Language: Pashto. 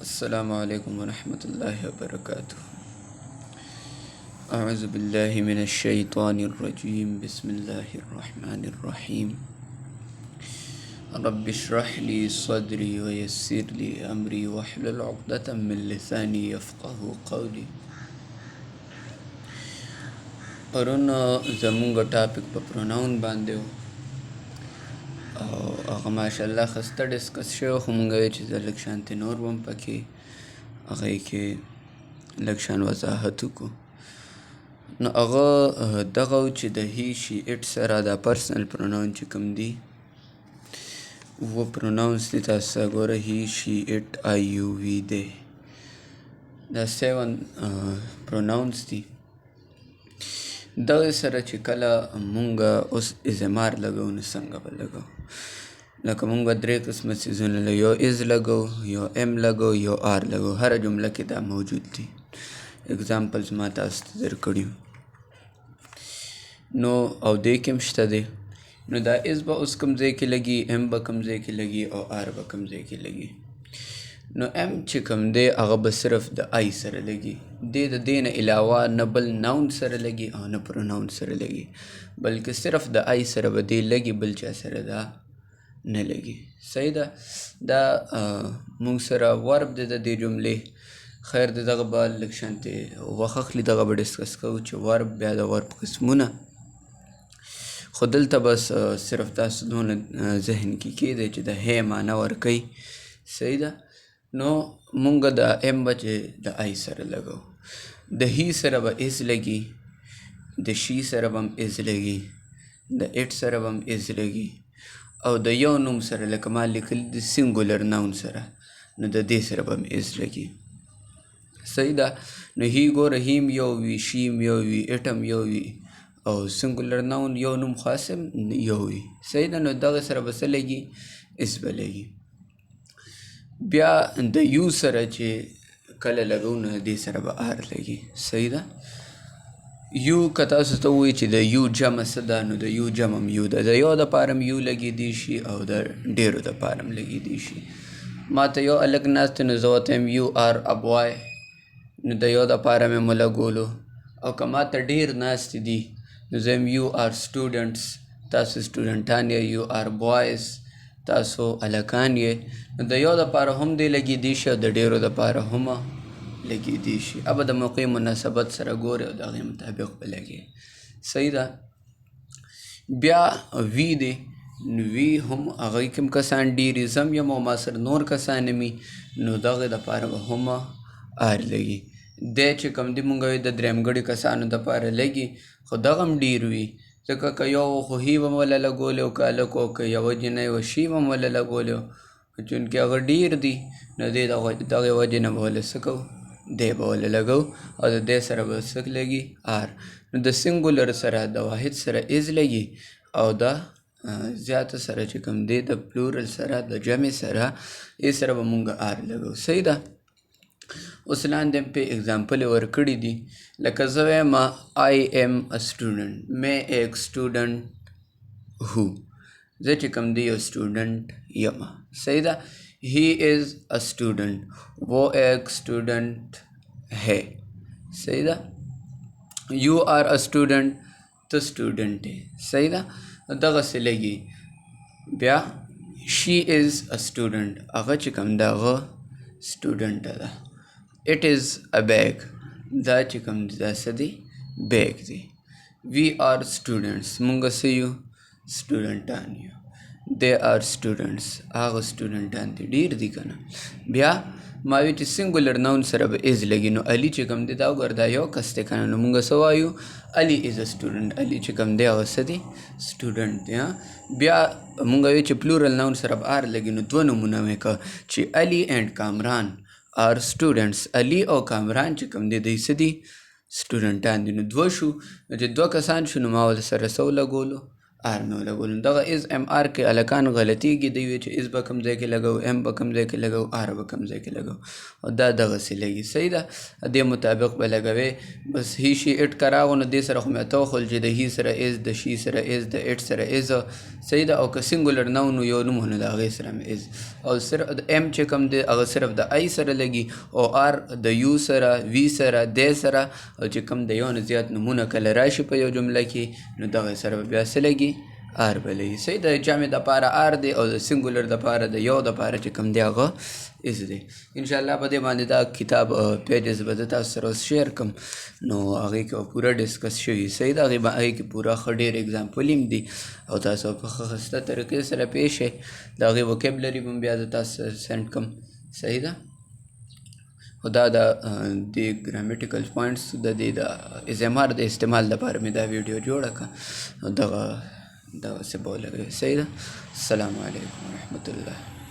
السلام عليكم ورحمة الله وبركاته. أعوذ بالله من الشيطان الرجيم. بسم الله الرحمن الرحيم. رب اشرح لي صدري ويسر لي أمري واحلل عقدة من لساني يفقه قولي. پرون زمونږ ټاپک په پروناون باندې و او هغه ماشاءالله خسته ډسکس شوی، خو مونږ وی چې زه لږ شانتې نور به هم پکې هغې کې لږ شان وضاحت وکړو. نو هغه دغه و چې د هی شي اټ سره دا پرسنل پروناون چې کوم دي و پروناونس دي، تاسو ګوره هی شي اټ آی یو وی دی، دا 7 پروناونس دي. دغه سره چې کله مونږ اوس ازمار لګو نو څنګه به لګو، لکه مونږ به 3 قسمه څیزونه لګو، یو از لګو، یو ام لګو، یو آر لګو. هره جمله کې دا موجود دي. اگزامپلز ما تاسو ته درکړي نو او دې کې هم شته دی. نو دا از به اوس کوم ځای کې لګي، ام به کوم ځای کې لګي او آر به کوم ځای کې لګي. نو ام چې کوم دی هغه به صرف د آی سره لګي، د دې نه علاوه نه بل ناون سره لګي او نه پروناون سره لګي، بلکې صرف د آی سره به دی لګي، بل چا سره دا نه لګي. صحیح ده. دا مونږ سره ورب دی د دې جملې. خیر د دغه به لږ شانتې وخت اخلي، دغه به ډسکس کوو چې ورب بیا د ورب قسمونه، خو دلته بس صرف تاسو دونه ذهن کې کېدی چې د هی معنی ورکوي. صحیح ده. نو مونږ د ام به چې د آی سره لګو، د هی سره به از لګي، د شي سره به هم از لګي، د اټ سره به هم از لګي، او د یو نوم سره لکه ما لیکلي د سینګولر ناون سره، نو د دې سره به هم از لګي. صحیح ده. نو هی ګوره هیم یو وي، شیم یو وي، اټم یو وي، او سینګولر ناون یو نوم خاص هم یو وي. صحیح ده. نو دغه سره به څه لګي؟ اس به لګي. بیا د یو سره چې کله لګو نو دې سره به آر لګي. صحیح ده. یو که تاسو ته ووایي چې د یو جمع څه ده، نو د یو جمع هم یو ده. د یو دپاره هم یو لګېدی شي او د ډېرو دپاره هم لګېدی شي. ما ته یو هلک ناست دی نو زه ورته یم یو آر ا بوای، نو د یو دپاره مې ولګولو. او که ما ته ډېر ناستې دي نو زه یم یو آر سټوډنټس، تاسو سټوډنټان یې، یو آر بوایز تاسو هلکان یې. نو د یو دپاره هم دی لګېدی شي او د ډېرو دپاره هم لګېدی شي. ابه د موقع مناسبت سره ګورې او د هغې مطابق به لګې. صحیح ده. بیا وی دی. نو وی هم هغوی کې هم کسان ډېرې، زه هم یم او ما سره نور کسان هم نو دغې دپاره به هم آر لګي. دی چې کوم دی مونږ وایو د درېیمګړي کسانو دپاره لګي، خو دغه هم ډېر وي، ځکه که یو خو هی به م وله لګولی او که هلک و، که یوه جینۍ وه شي به م وله لګولی و، چونکې هغه ډېر دي نو دی دغې وجې نه به وله څه کوو، دی به وله لګو او د دی سره به څه لګي؟ آر. نو د سینګولر سره د واحد سره از لګي او د زیاته سره چې کوم دی د پلورل سره د جمع سره ای سره به مونږ آر لګو. صحیح ده. اوس لاندې هم پې اگزامپل ورکړي دي، لکه زه وایم آی ایم ا سټوډنټ، میں ایک سټوډنټ ہوں، زه چې کوم دی یو سټوډنټ یم. صحیح ده. ہی از ا سټوډنٹ، وہ ایک سټوډنٹ ہے. صحیح ده. یو آر ا سټوډنٹ، ته سټوډنټ یې. صحیح ده. دغسې لګي. بیا شي از ا سټوډنٹ، هغه چې کوم ده هغه سټوډنټه ده. اټ از ا بیگ، دا چې کوم دی دا څه دی؟ بیگ دی. وی آر سټوډنټس، مونږ څه یو؟ سټوډنټان یو. دی آر سټوډنټس، هغه سټوډنټان دي، ډېر دي که نه. بیا ما وی چې سینګولر ناون سره به از لګي، نو علي چې کوم دی دا وګوره دا یو کس دی که نه، نو مونږ څه وایو؟ علي از ا سټوډنټ. علي چې کوم دی هغه څه دی؟ سټوډنټ دی. بیا مونږ وی چې پلورل ناون سره به آر لګي، نو دوه نومونه مې که چې علي اینډ کامران آر سټوډنټس. علي او کامران چې کوم دی دوی څه دي؟ سټوډنټان دي. نو دوه شو، نو چې دوه کسان شو نو ما ول سره څه ولګولو؟ آر مې ولګولو. دغه از ام آر کې هلکان غلطېږي، دوی وایي چې از به کوم ځای کې لګوو، ام به کوم ځای کې لګوو، آر به کوم ځای کې لګوو، او دا دغسې لګي. صحیح ده، دې مطابق به لګوې. بس هی شي اټ که راغو نو دې سره خو مې ورته وښول چې د هی سره از، د شي سره از، د اټ سره از. صحیح ده. او که سینګولر ناون نو یو نوم نو د هغې سره مې از. او صرف د ام چې کوم دی هغه صرف د آی سره لګي، او آر د یو سره، وی سره، دی سره. او چې کوم د یو نه زیات نومونه کله راشي په یو جمله کې نو دغه سره به بیا څه لګي؟ آر به لګي. صحیح د جمع دپاره آر دی، او د سینګولر دپاره د یو دپاره چې کوم دی هغه از دی. انشاءالله په دې باندې دا کتاب پیجز به زه تاسو سره اوس شیر کړم، نو هغې کې به پوره ډسکس شوي. صحیح ده، هغې کې پوره ښه ډېر اګزامپل هم دي، او تاسو په ښه ښایسته طریقې سره پیښ شئ. د هغې وکیبلري به هم بیا زه تاسو سره سینډ کړم. صحیح ده. خو دا د دې ګرامیټیکل پوینټس د دې د ازمار د استعمال لپاره مې دا ویډیو جوړه کړه، نو دغسې به ولګوئ. صحیح ده. السلام علیکم ورحمة الله.